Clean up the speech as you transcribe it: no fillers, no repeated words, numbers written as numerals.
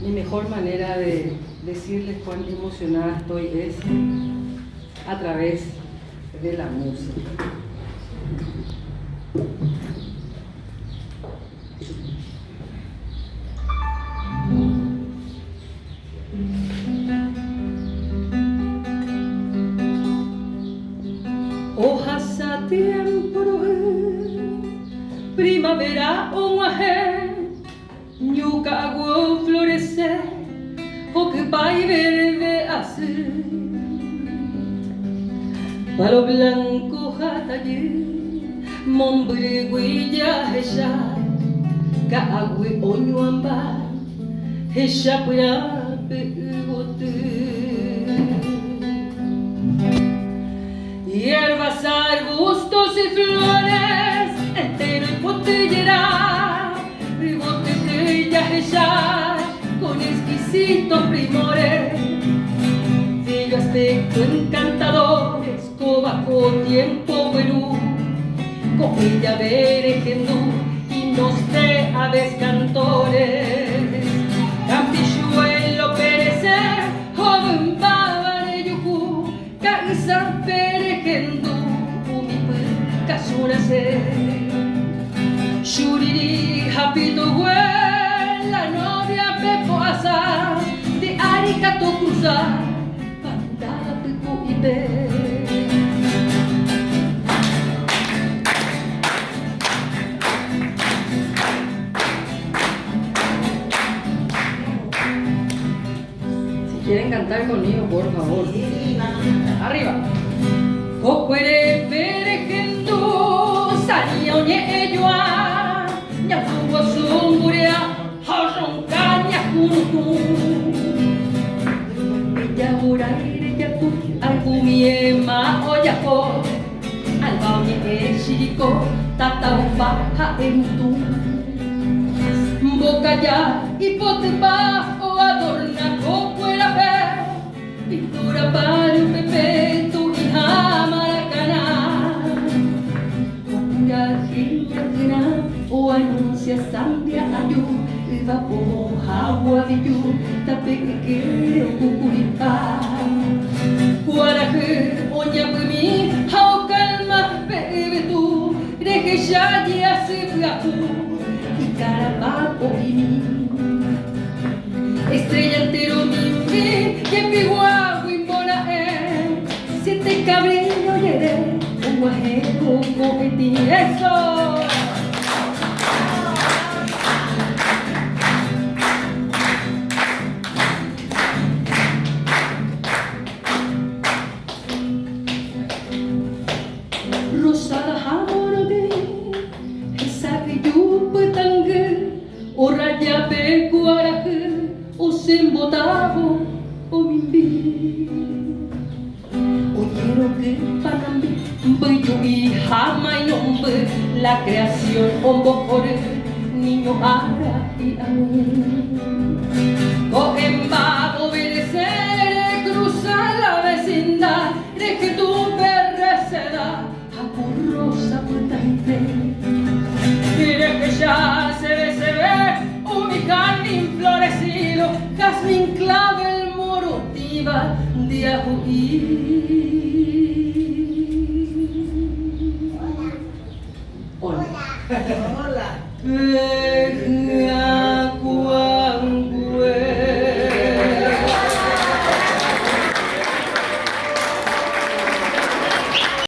Mi mejor manera de decirles cuán emocionada estoy es a través de la música. Hojas a tiempo, primavera o mujer, ñuca agua florecer, o que va y verde azul. Palo blanco jataye, mombre huella ella, ka agua oño amba, ella pura pegote. Hierbas, arbustos y flores, entero y potillera, ribote de ella, con exquisitos primores, bello aspecto encantador, escobajo tiempo Perú, con ella beregendú y nos de aves cantores, campilluelo perecer, joven bávare yujú, cansa beregendú, umipú, casuracer, shuriri, japito huel, la novia pepoasa, de Aricato cruzar, pandada pepo y pe. ¿Quieren cantar conmigo, por favor? Arriba. Cocuere beregendú, sañoñe elloa, ñafugo sumburea, jarronca ñacuntú. Ella uraire yacu, albumiema oyaco, albañe eshiriko, tataupaja entú. Bocaya y potepa o adorna cocuera pe, pintura para el pepe, tu hija maracaná. Cocura gilagna o anuncia sandia ayú, vapor agua viyu, tape que cucuripá. Guaraje oñapumi, hao calma bebe tu, reque ya ya se flacu. Carapapo y mi estrella entero mi que piguago y mora siete cabrillo yeré un guajeco cometí eso. Rosada jamón de esa que yo o raya pe guaraje, o sembotavo, o mimbi. O quiero que panambi, bello y jama y nombre, la creación, hombo por niño ara y amor. Cogemba, obedecer, cruzar la vecindad, de que tu perreceda, acurrosa potente. Mire que ya se ve, mi jardín florecido, jazmín clavel morotiva de ajuí. Hola. Hola. Hola.